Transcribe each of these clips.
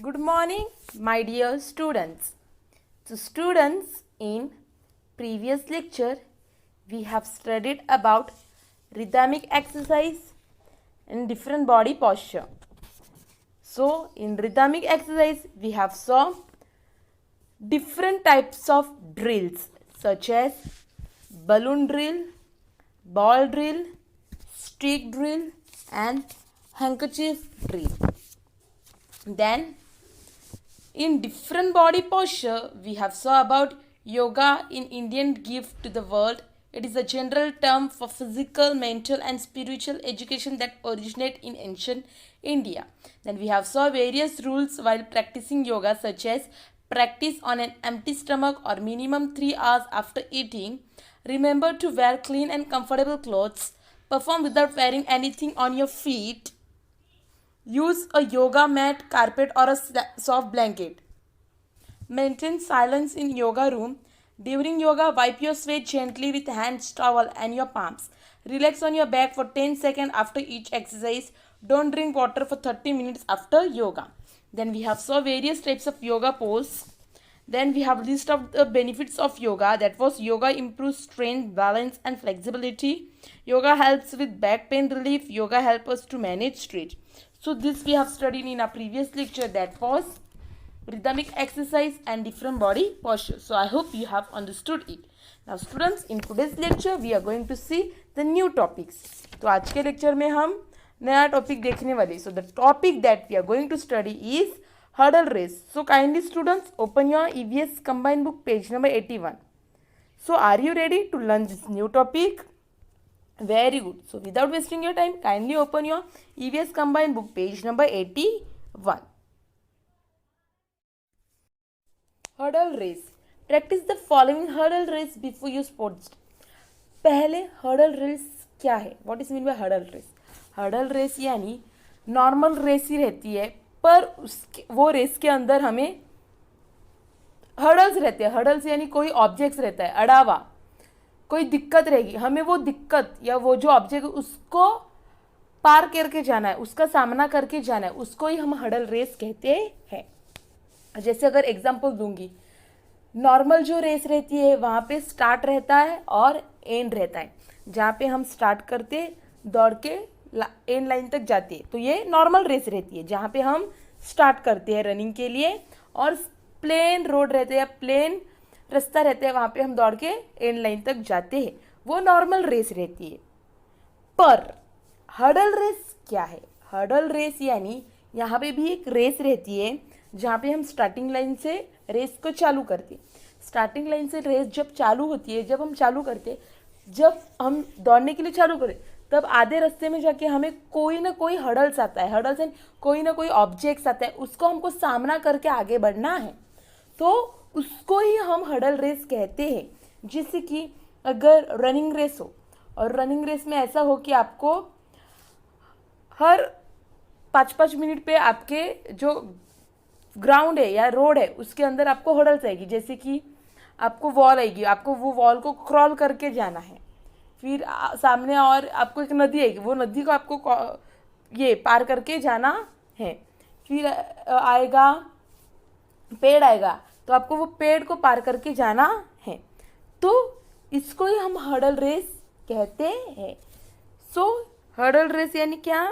Good morning, my dear students. So, students, in previous lecture, we have studied about rhythmic exercise and different body posture. So, in rhythmic exercise, we have saw different types of drills such as balloon drill, ball drill, stick drill, and handkerchief drill. Then in different body posture, we have saw about yoga in Indian gift to the world. It is a general term for physical, mental and spiritual education that originate in ancient India. Then we have saw various rules while practicing yoga such as practice on an empty stomach or minimum 3 hours after eating. Remember to wear clean and comfortable clothes. Perform without wearing anything on your feet. Use a yoga mat, carpet or a soft blanket. Maintain silence in yoga room. During yoga, wipe your sweat gently with hands, towel and your palms. Relax on your back for 10 seconds after each exercise. Don't drink water for 30 minutes after yoga. Then we have saw various types of yoga pose. Then we have list of the benefits of yoga. That was yoga improves strength, balance and flexibility. Yoga helps with back pain relief. Yoga helps us to manage stress. So this we have studied in our previous lecture, that was rhythmic exercise and different body posture. So I hope you have understood it. Now students, in today's lecture we are going to see the new topics. तो आज के lecture में हम नया topic देखने वाले. So the topic that we are going to study is hurdle race. So kindly students, open your EVS combined book page number 81. So are you ready to learn this new topic? Very good. So without wasting your time, kindly open your EVS combined book page number 81. Hurdle race. Practice the following hurdle race before you sports. पहले hurdle race क्या है? What is mean by hurdle race? Hurdle race यानी normal race ही रहती है, पर वो race के अंदर हमें हर्डल्स रहते हैं. हर्डल्स यानी कोई ऑब्जेक्ट्स रहता है, अड़ावा, कोई दिक्कत रहेगी, हमें वो दिक्कत या वो जो ऑब्जेक्ट उसको पार करके जाना है, उसका सामना करके जाना है, उसको ही हम हर्डल रेस कहते हैं. जैसे अगर एग्जांपल दूंगी, नॉर्मल जो रेस रहती है वहाँ पे स्टार्ट रहता है और एंड रहता है. जहाँ पे हम स्टार्ट करते दौड़ के एंड लाइन तक जाते हैं, तो ये नॉर्मल रेस रहती है. जहाँ पे हम स्टार्ट करते हैं रनिंग के लिए और प्लेन रोड रहते हैं, प्लेन रास्ता रहता है, वहाँ पे हम दौड़ के एंड लाइन तक जाते हैं, वो नॉर्मल रेस रहती है. पर हर्डल रेस क्या है? हर्डल रेस यानी यहाँ पे भी एक रेस रहती है जहाँ पे हम स्टार्टिंग लाइन से रेस को चालू करते. स्टार्टिंग लाइन से रेस जब चालू होती है, जब हम चालू करते, जब हम दौड़ने के लिए चालू करें, तब आधे रास्ते में जाके हमें कोई ना कोई हर्डल्स आता है. हर्डल्स एंड कोई ना कोई ऑब्जेक्ट्स आता है, उसको हमको सामना करके आगे बढ़ना है, तो उसको ही हम हर्डल रेस कहते हैं. जैसे कि अगर रनिंग रेस हो और रनिंग रेस में ऐसा हो कि आपको हर 5-5 मिनट पे आपके जो ग्राउंड है या रोड है उसके अंदर आपको हर्डल्स आएगी. जैसे कि आपको वॉल आएगी, आपको वो वॉल को क्रॉल करके जाना है. फिर सामने और आपको एक नदी आएगी, वो नदी को आपको ये पार करके जाना है. फिर आएगा पेड़ आएगा, तो आपको वो पेड़ को पार करके जाना है. तो इसको ही हम हर्डल रेस कहते हैं. सो हर्डल रेस यानी क्या?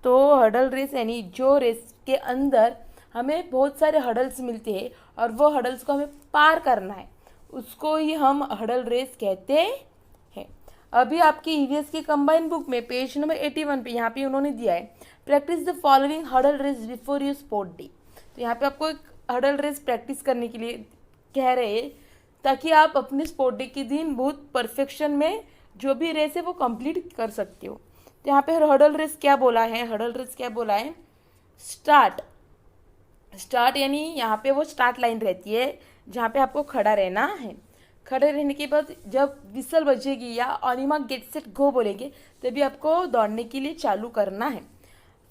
तो हर्डल रेस यानी जो रेस के अंदर हमें बहुत सारे हर्डल्स मिलते हैं और वो हर्डल्स को हमें पार करना है, उसको ही हम हर्डल रेस कहते हैं. अभी आपकी ईवीएस की कंबाइंड बुक में पेज नंबर 81 पे यहाँ पे उन्होंने दिया है practice the following hurdle race before you sport day. तो यहाँ पे आपको एक हर्डल रेस प्रैक्टिस करने के लिए कह रहे हैं ताकि आप अपने स्पोर्ट डे के दिन बहुत परफेक्शन में जो भी रेस है वो कंप्लीट कर सकते हो. तो यहाँ पे हर्डल रेस क्या बोला है? हर्डल रेस क्या बोला है? स्टार्ट. स्टार्ट यानी यहाँ पे वो स्टार्ट लाइन रहती है जहाँ पे आपको खड़ा रहना है. खड़े रहने के बाद जब विसल बजेगी या ऑनिमा गेट सेट गो बोलेंगे, तभी आपको दौड़ने के लिए चालू करना है.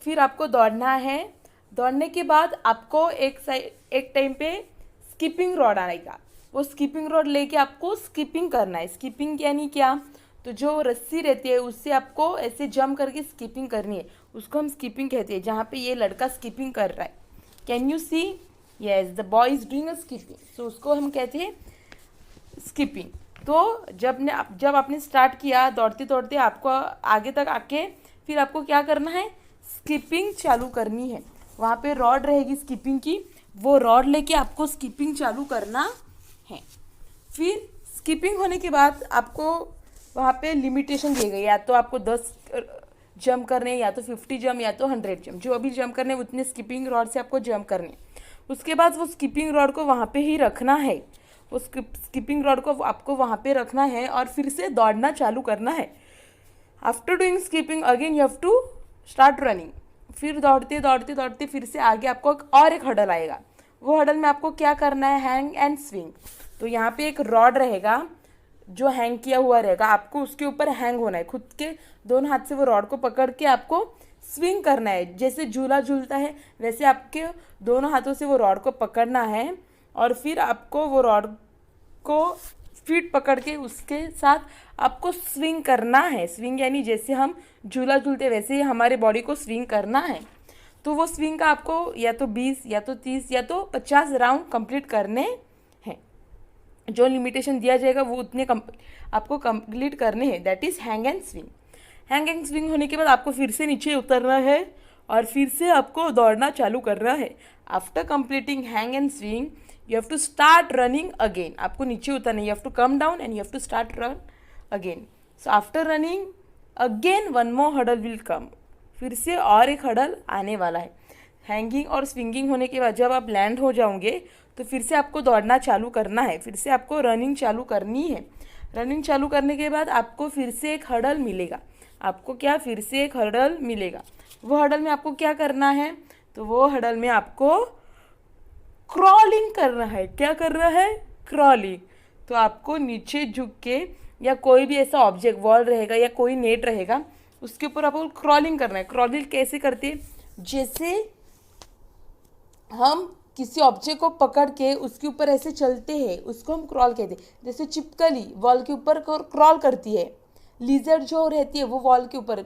फिर आपको दौड़ना है. दौड़ने के बाद आपको एक टाइम पे स्किपिंग रॉड आएगा, वो स्किपिंग रॉड लेके आपको स्किपिंग करना है. स्किपिंग यानी क्या? तो जो रस्सी रहती है उससे आपको ऐसे जंप करके स्किपिंग करनी है, उसको हम स्किपिंग कहते हैं. जहाँ पे ये लड़का स्किपिंग कर रहा है can you see? Yes, the boy is doing a skipping, so उसको हम कहते हैं स्किपिंग। तो जब आपने स्टार्ट किया दौड़ते दौड़ते, आपको आगे तक आके फिर आपको क्या करना है, स्किपिंग चालू करनी है। वहाँ पे रॉड रहेगी स्किपिंग की, वो रॉड लेके आपको स्किपिंग चालू करना है। फिर स्किपिंग होने के बाद आपको वहाँ पे लिमिटेशन दिए गए, या तो आपको 10 जंप करने, या तो 50 जंप, या तो 100 जंप, जो अभी जंप करने उतने स्किपिंग रॉड से आपको जंप करने। उसके बाद वो स्किपिंग रॉड को वहाँ पे ही रखना है, वो स्किपिंग रॉड को आपको वहाँ पे रखना है और फिर से दौड़ना चालू करना है। After doing skipping again you have to start running. फिर दौड़ते दौड़ते दौड़ते फिर से आगे आपको और एक हडल आएगा, वो हडल में आपको क्या करना है, हैंग एंड स्विंग। तो यहाँ पे एक रॉड रहेगा जो हैंग किया हुआ रहेगा, आपको उसके ऊपर हैंग होना है, खुद के दोनों हाथ से वो रॉड को पकड़ के आपको स्विंग करना है। जैसे झूला झूलता है वैसे आपके दोनों हाथों से वो रॉड को पकड़ना है और फिर आपको वो रॉड को फीट पकड़ के उसके साथ आपको स्विंग करना है। स्विंग यानी जैसे हम झूला झूलते वैसे ही हमारे बॉडी को स्विंग करना है। तो वो स्विंग का आपको या तो 20 या तो 30 या तो 50 राउंड कंप्लीट करने हैं। जो लिमिटेशन दिया जाएगा वो उतने आपको कंप्लीट करने हैं, that is hang and swing. Hang and swing होने के बाद आपको फिर से नीचे उतरना है और फिर से आपको दौड़ना चालू करना है। After completing hang and swing you have to start running again. आपको नीचे उतरना है, you have to come down and you have to start run again. So after running again one more hurdle will come, फिर से और एक huddle आने वाला है। हैंगिंग और स्विंगिंग होने के बाद जब आप लैंड हो जाओगे तो फिर से आपको दौड़ना चालू करना है, फिर से आपको रनिंग चालू करनी है। रनिंग चालू करने के बाद आपको फिर से एक हडल मिलेगा, आपको क्या, फिर से एक हडल मिलेगा। वो हडल में आपको क्या करना है, तो वो हडल में आपको क्रॉलिंग करना है। क्या करना है, क्रॉलिंग। तो आपको नीचे झुक के या कोई भी ऐसा ऑब्जेक्ट, वॉल रहेगा या कोई नेट रहेगा, उसके ऊपर आपको क्रॉलिंग करना है। क्रॉलिंग कैसे करते हैं, जैसे हम किसी ऑब्जेक्ट को पकड़ के उसके ऊपर ऐसे चलते हैं, उसको हम क्रॉल कहते हैं। जैसे छिपकली वॉल के ऊपर क्रॉल करती है, लिजर्ड जो रहती है वो वॉल के ऊपर,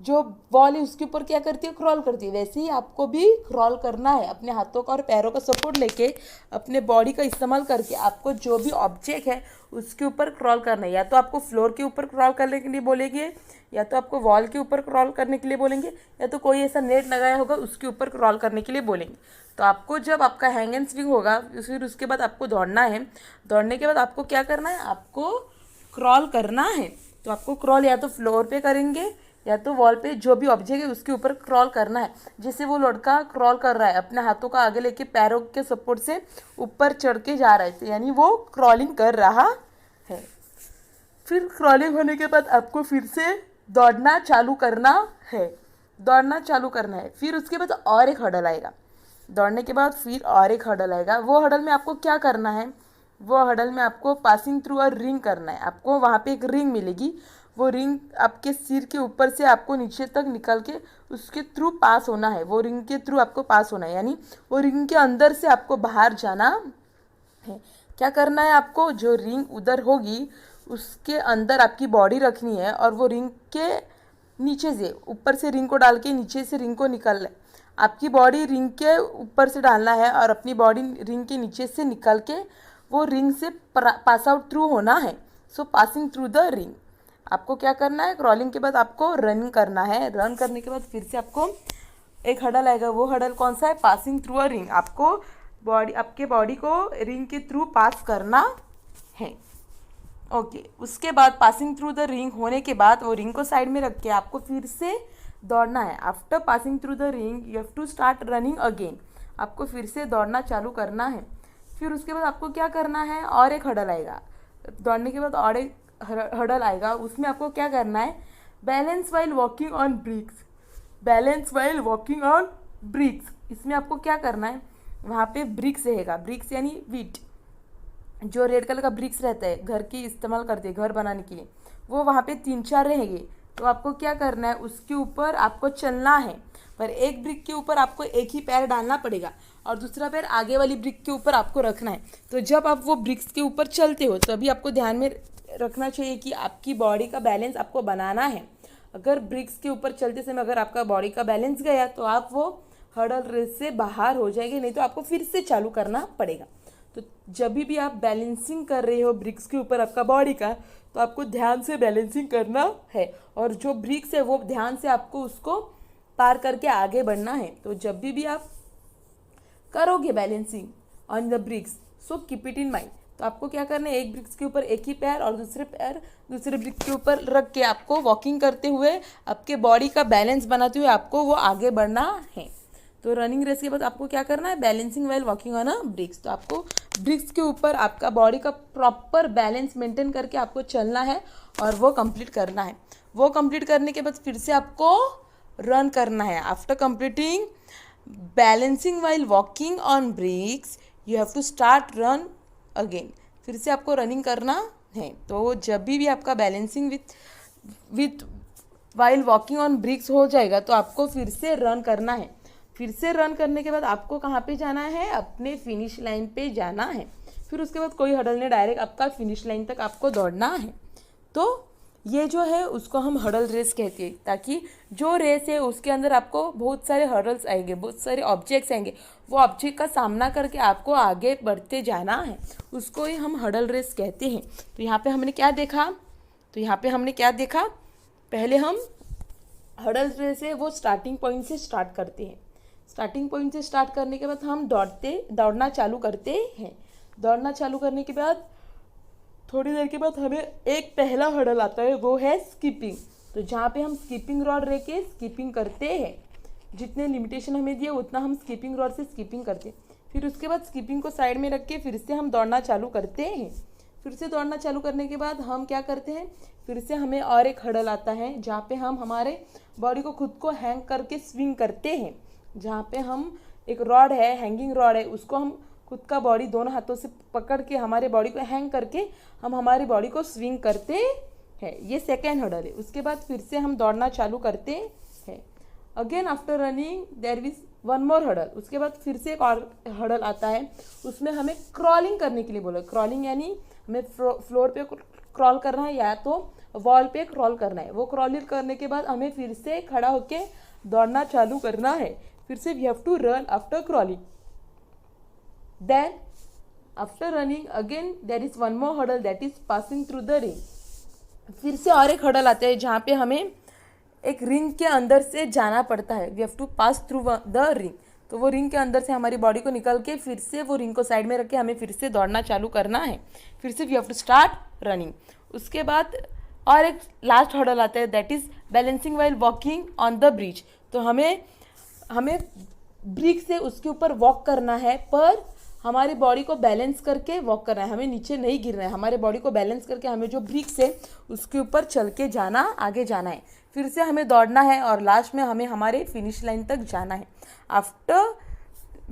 जो वॉल है उसके ऊपर क्या करती है, क्रॉल करती है। वैसे ही आपको भी क्रॉल करना है, अपने हाथों का और पैरों का सपोर्ट लेके, अपने बॉडी का इस्तेमाल करके आपको जो भी ऑब्जेक्ट है उसके ऊपर क्रॉल करना है। या तो आपको फ्लोर के ऊपर क्रॉल करने के लिए बोलेंगे, या तो आपको वॉल के ऊपर क्रॉल करने के लिए बोलेंगे, या तो कोई ऐसा नेट लगाया होगा उसके ऊपर क्रॉल करने के लिए बोलेंगे। तो आपको जब आपका हैंग एंड स्विंग होगा फिर उसके बाद आपको दौड़ना है। दौड़ने के बाद आपको क्या करना है, आपको क्रॉल करना है। तो आपको क्रॉल या तो फ्लोर पे करेंगे या तो वॉल पे, जो भी ऑब्जेक्ट है उसके ऊपर क्रॉल करना है। जैसे वो लड़का क्रॉल कर रहा है, अपने हाथों का आगे लेके पैरों के सपोर्ट से ऊपर चढ़ के जा रहा है, यानी वो क्रॉलिंग कर रहा है। फिर क्रॉलिंग होने के बाद आपको फिर से दौड़ना चालू करना है, दौड़ना चालू करना है। फिर उसके बाद और एक हडल आएगा, दौड़ने के बाद फिर और एक हडल आएगा। वो हडल में आपको क्या करना है, वो हडल में आपको पासिंग थ्रू अ रिंग करना है। आपको वहाँ पे एक रिंग मिलेगी, वो रिंग आपके सिर के ऊपर से आपको नीचे तक निकल के उसके थ्रू पास होना है, वो रिंग के थ्रू आपको पास होना है, यानी वो रिंग के अंदर से आपको बाहर जाना है। क्या करना है आपको, जो रिंग उधर होगी उसके अंदर आपकी बॉडी रखनी है और वो रिंग के नीचे से, ऊपर से रिंग को डाल के नीचे से रिंग को निकालना है। आपकी बॉडी रिंग के ऊपर से डालना है और अपनी बॉडी रिंग के नीचे से निकल के वो रिंग से पास आउट थ्रू होना है। सो पासिंग थ्रू द रिंग। आपको क्या करना है, क्रॉलिंग के बाद आपको रन करना है। रन करने के बाद फिर से आपको एक हडल आएगा, वो हडल कौन सा है, पासिंग थ्रू अ रिंग। आपको आपके बॉडी को रिंग के थ्रू पास करना है। ओके, उसके बाद पासिंग थ्रू द रिंग होने के बाद वो रिंग को साइड में रख के आपको फिर से दौड़ना है। After passing through the ring you have to start running again. आपको फिर से दौड़ना चालू करना है। फिर उसके बाद आपको क्या करना है, और एक हडल आएगा, दौड़ने के बाद और एक हडल आएगा, उसमें आपको क्या करना है, balance while walking on bricks. Balance while walking on bricks, इसमें आपको क्या करना है, वहाँ पे ब्रिक्स रहेगा, ब्रिक्स यानी वीट, जो रेड कलर का ब्रिक्स रहता है, घर की इस्तेमाल करते हैं घर बनाने के लिए, वो वहाँ पे 3-4 रहेंगे। तो आपको क्या करना है, उसके ऊपर आपको चलना है, पर एक ब्रिक के ऊपर आपको एक ही पैर डालना पड़ेगा और दूसरा पैर आगे वाली ब्रिक के ऊपर आपको रखना है। तो जब आप वो ब्रिक्स के ऊपर चलते हो तभी आपको ध्यान में रखना चाहिए कि आपकी बॉडी का बैलेंस आपको बनाना है। अगर ब्रिक्स के ऊपर चलते समय अगर आपका बॉडी का बैलेंस गया तो आप वो हडल रेस से बाहर हो जाएंगे, नहीं तो आपको फिर से चालू करना पड़ेगा। तो जब भी आप बैलेंसिंग कर रहे हो ब्रिक्स के ऊपर आपका बॉडी का, तो आपको ध्यान से बैलेंसिंग करना है, और जो ब्रिक्स है वो ध्यान से आपको उसको पार करके आगे बढ़ना है। तो जब भी आप करोगे balancing on the bricks, so keep it in mind. तो आपको क्या करना है, एक ब्रिक्स के ऊपर एक ही पैर और दूसरे पैर दूसरे ब्रिक्स के ऊपर रख के आपको वॉकिंग करते हुए आपके बॉडी का बैलेंस बनाते हुए आपको वो आगे बढ़ना है। तो रनिंग रेस के बाद आपको क्या करना है, balancing while walking on a bricks. तो आपको ब्रिक्स के ऊपर आपका बॉडी का प्रॉपर बैलेंस मेंटेन करके आपको चलना है और वो कंप्लीट करना है। वो कंप्लीट करने के बाद फिर से आपको रन करना है। After completing balancing while walking on bricks you have to start run again. फिर से आपको रनिंग करना है। तो जब भी आपका balancing with while walking on bricks हो जाएगा तो आपको फिर से रन करना है। फिर से रन करने के बाद आपको कहाँ पे जाना है, अपने फिनिश लाइन पे जाना है। फिर उसके बाद कोई हडल नहीं, डायरेक्ट आपका फिनिश लाइन तक आपको दौड़ना है। तो ये जो है उसको हम हडल रेस कहते हैं, ताकि जो रेस है उसके अंदर आपको बहुत सारे हडल्स आएंगे, बहुत सारे ऑब्जेक्ट्स आएंगे, वो ऑब्जेक्ट का सामना करके आपको आगे बढ़ते जाना है, उसको ही हम हडल रेस कहते हैं। तो यहाँ पे हमने क्या देखा, पहले हम हडल रेस है वो स्टार्टिंग पॉइंट से स्टार्ट करते हैं। स्टार्टिंग पॉइंट से स्टार्ट करने के बाद हम दौड़ना चालू करते हैं। दौड़ना चालू करने के बाद थोड़ी देर के बाद हमें एक पहला हडल आता है, वो है स्कीपिंग। तो जहाँ पे हम स्कीपिंग रॉड रख के स्कीपिंग करते हैं, जितने लिमिटेशन हमें दिए उतना हम स्कीपिंग रॉड से स्कीपिंग करते हैं। फिर उसके बाद स्कीपिंग को साइड में रख के फिर से हम दौड़ना चालू करते हैं। फिर से दौड़ना चालू करने के बाद हम क्या करते हैं, फिर से हमें और एक हडल आता है जहाँ पे हम हमारे बॉडी को खुद को हैंग करके स्विंग करते हैं। जहाँ पे हम एक रॉड है, हैंगिंग रॉड है, उसको हम खुद का बॉडी दोनों हाथों से पकड़ के हमारे बॉडी को हैंग करके हम हमारी बॉडी को स्विंग करते हैं। ये सेकेंड हडल है। उसके बाद फिर से हम दौड़ना चालू करते हैं। Again after running there is one more hurdle. उसके बाद फिर से एक और हडल आता है, उसमें हमें क्रॉलिंग करने के लिए बोला। क्रॉलिंग यानी हमें फ्लोर पे क्रॉल करना है या तो वॉल पे क्रॉल करना है। वो क्रॉलिंग करने के बाद हमें फिर से खड़ा होके दौड़ना चालू करना है। फिर से we have to run after crawling. Then after running again there is one more hurdle that is passing through the ring। फिर से और एक हडल आता है जहाँ पे हमें एक रिंग के अंदर से जाना पड़ता है। We have to pass through the ring. तो वो रिंग के अंदर से हमारी बॉडी को निकल के फिर से वो रिंग को साइड में रख के हमें फिर से दौड़ना चालू करना है। फिर से we have to start running. उसके बाद और एक लास्ट हडल आता है that is balancing while walking on the bridge. तो हमें ब्रिज से उसके ऊपर वॉक करना है, पर हमारी बॉडी को बैलेंस करके वॉक करना है, हमें नीचे नहीं गिरना है। हमारे बॉडी को बैलेंस करके हमें जो ब्रिक्स है उसके ऊपर चल के जाना, आगे जाना है। फिर से हमें दौड़ना है और लास्ट में हमें हमारे फिनिश लाइन तक जाना है। After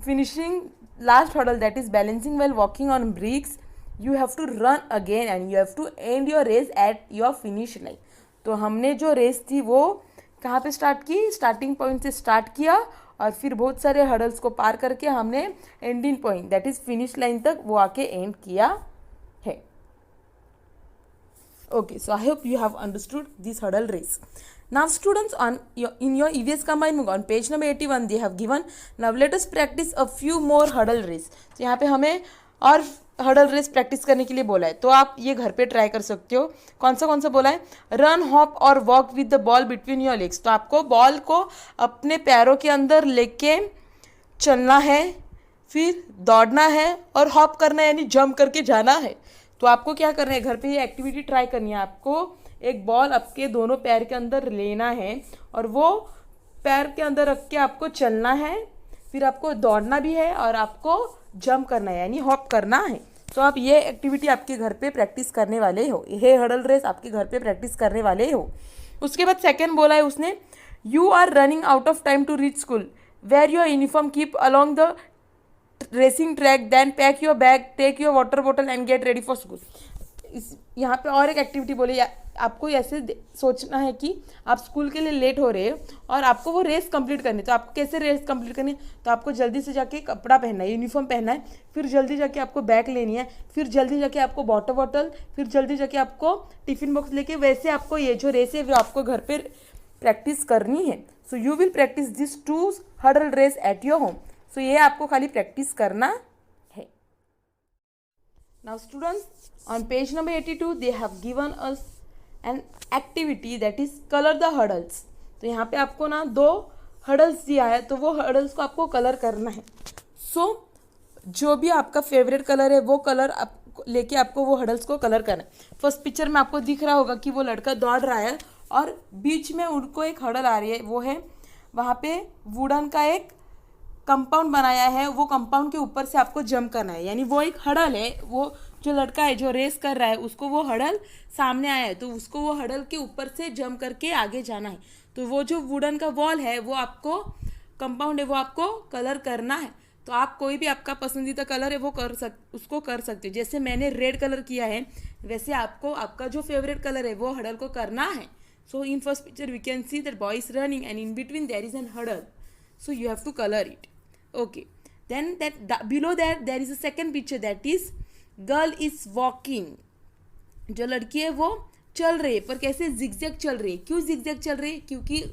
finishing last hurdle that is balancing well walking on bricks you have to run again and you have to end your race at your finish line. तो हमने जो रेस थी वो कहाँ पे स्टार्ट की, स्टार्टिंग पॉइंट से start किया और फिर बहुत सारे हडल्स को पार करके हमने ending point that is finish line तक वो आके एंड किया है। Okay, so I hope you have understood this hurdle race. Now students, in your EVS combined book on page number 81 they have given, now let us practice a few more hurdle race। तो यहाँ पे हमें और huddle race practice करने के लिए बोला है, तो आप ये घर पे ट्राई कर सकते हो। कौन सा बोला है, रन हॉप और walk with the ball between your legs. तो आपको बॉल को अपने पैरों के अंदर लेके चलना है, फिर दौड़ना है और हॉप करना है यानी जंप करके जाना है। तो आपको क्या करना है, घर पे ये एक्टिविटी ट्राई करनी है। आपको एक बॉल आपके दोनों पैर के अंदर लेना है और वो पैर के अंदर रख के आपको चलना है, फिर आपको दौड़ना भी है और आपको जंप करना है यानी हॉप करना है। तो आप ये एक्टिविटी आपके घर पे प्रैक्टिस करने वाले हो, ये हडल रेस आपके घर पे प्रैक्टिस करने वाले हो। उसके बाद सेकंड बोला है उसने, you are running out of time to reach school, wear your uniform, keep along the racing track, then pack your bag, take your water bottle and get ready for school. यहाँ पे और एक activity बोले, आपको ऐसे सोचना है कि आप स्कूल के लिए लेट हो रहे हो और आपको वो रेस कंप्लीट करनी है। तो आपको कैसे रेस कंप्लीट करनी है, तो आपको जल्दी से जाके कपड़ा पहनना है, यूनिफॉर्म पहनना है, फिर जल्दी जाके आपको बैग लेनी है, फिर जल्दी जाके आपको वाटर बॉटल, फिर जल्दी जाके आपको टिफिन बॉक्स लेके, वैसे आपको ये जो रेस है वो आपको घर पे प्रैक्टिस करनी है। So you will practice this 2 hurdle race at your home. So ये आपको खाली प्रैक्टिस करना है. Now students, on page number 82 they have given us an activity that is colour the hurdles. तो यहाँ पे आपको ना 2 हडल्स दिया है, तो वो हडल्स को आपको कलर करना है. सो जो भी आपका फेवरेट कलर है वो कलर आप लेके आपको वो हडल्स को कलर करना है. फर्स्ट पिक्चर में आपको दिख रहा होगा कि वो लड़का दौड़ रहा है और बीच में उनको एक हडल आ रही है. वो है वहाँ पे वुडन का एक कंपाउंड बनाया है, वो कंपाउंड के ऊपर से आपको जंप करना है. यानी वो एक हडल है, वो जो लड़का है जो रेस कर रहा है उसको वो हडल सामने आया है, तो उसको वो हडल के ऊपर से जंप करके आगे जाना है. तो वो जो वुडन का वॉल है वो आपको कंपाउंड है वो आपको कलर करना है. तो आप कोई भी आपका पसंदीदा कलर है वो उसको कर सकते हो. जैसे मैंने रेड कलर किया है वैसे आपको आपका जो फेवरेट कलर है वो हडल को करना है. So in first picture we can see that boy is running and in between there is an hurdle. So you have to colour it. Okay, then that below that there is a second picture that is girl is walking. जो लड़की है वो चल रही है, पर कैसे zigzag चल रही है. क्यों जिगजैग चल रही है? क्योंकि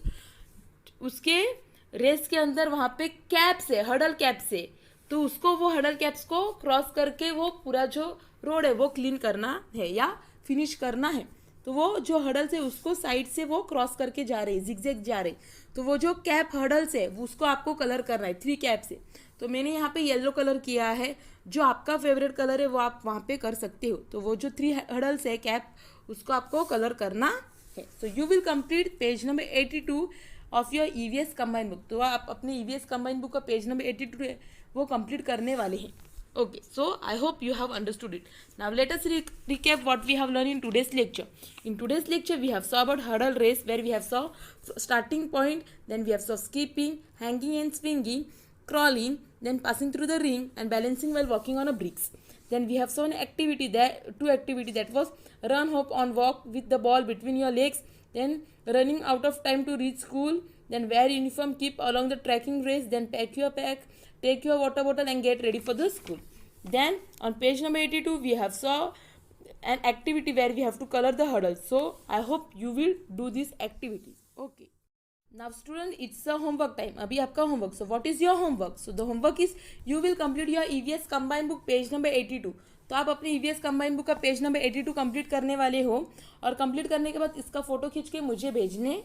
उसके रेस के अंदर वहाँ पे कैप्स है, हडल कैप्स है. तो उसको वो हडल कैप्स को क्रॉस करके वो पूरा जो रोड है वो क्लीन करना है या फिनिश करना है. तो वो जो हडल्स है उसको साइड से वो क्रॉस करके जा रही है, जिगजैग जा रही. तो वो जो कैप हडल्स है उसको आपको कलर करना है 3 कैप से. तो मैंने यहाँ पे येलो कलर किया है. जो आपका फेवरेट कलर है वो आप वहाँ पे कर सकते हो. तो वो जो 3 हडल्स है कैप उसको आपको कलर करना है. So you will complete page number 82 of your EVS combine book. तो आप अपने ईवीएस कंबाइन बुक का पेज नंबर 82 है वो कंप्लीट करने वाले हैं. Okay, so I hope you have understood it. Now let us recap what we have learned in today's lecture. In today's lecture we have saw about hurdle race, where we have saw starting point, then we have saw skipping, hanging and swinging, crawling, then passing through the ring and balancing while walking on a bricks. Then we have saw an activity two activity that was run, hop on walk with the ball between your legs, then running out of time to reach school, then wear uniform, keep along the tracking race, then pack your pack, take your water bottle and get ready for the school. Then on page number 82 we have saw an activity where we have to color the hurdles. So I hope you will do these activities. Okay, now student, it's a homework time. अभी आपका homework. So what is your homework? So the homework is you will complete your EVS combined book page number 82. तो आप अपने EVS combined book का page number 82 complete करने वाले हो और कंप्लीट करने के बाद इसका फोटो खींच के मुझे भेजने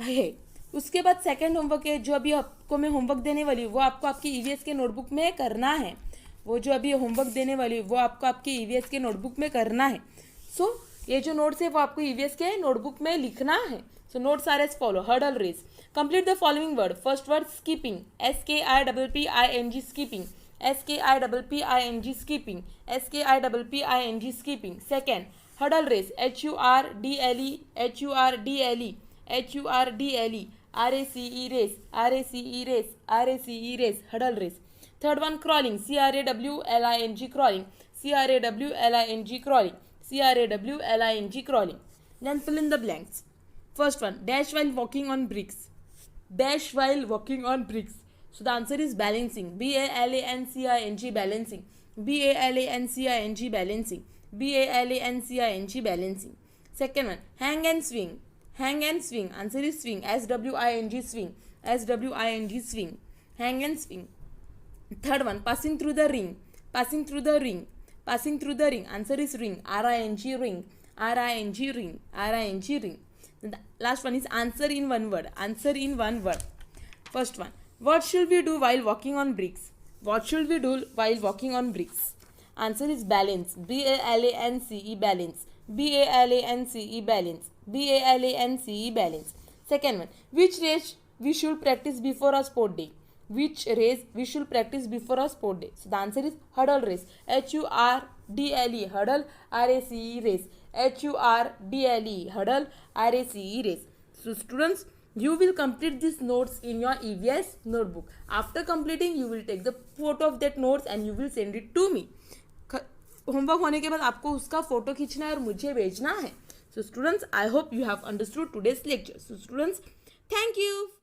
है. उसके बाद सेकंड होमवर्क है जो अभी आपको मैं होमवर्क देने वाली हूँ वो आपको आपकी ईवीएस के नोटबुक में करना है. वो जो अभी होमवर्क देने वाली हूँ वो आपको आपके ईवीएस के नोटबुक में करना है. सो ये जो नोट्स है वो आपको ईवीएस के नोटबुक में लिखना है. So notes are as follow. Hurdle race, complete the following word. First word skipping, SKIPPING skipping, SKIPPING skipping, SKIPPING skipping. Second hurdle race, HURDLE RACE race, RACE race, hurdle race. Third one crawling, CRAWLING crawling, CRAWLING crawling, CRAWLING crawling. Then fill in the blanks. First one, dash while walking on bricks, dash while walking on bricks. So the answer is balancing, BALANCING balancing, BALANCING balancing, BALANCING balancing. Second one, hang and swing, hang and swing. Answer is swing, SWING swing, SWING swing, hang and swing. Third one, passing through the ring, passing through the ring, passing through the ring. Answer is ring, RING ring, RING ring, RING ring. The last one is answer in one word, answer in one word. First one, what should we do while walking on bricks? What should we do while walking on bricks? Answer is balance, BALANCE balance, BALANCE balance, BALANCE balance. Second one, which race we should practice before a sport day? Which race we should practice before a sport day? So the answer is hurdle race, HURDLE, hurdle, RACE race, HURDLE, hurdle, RACE race. So students, you will complete these notes in your EVS notebook. After completing, you will take the photo of that notes and you will send it to me. Homework होने के बाद आपको उसका photo खींचना है और मुझे भेजना है. So students, I hope you have understood today's lecture. So students, thank you.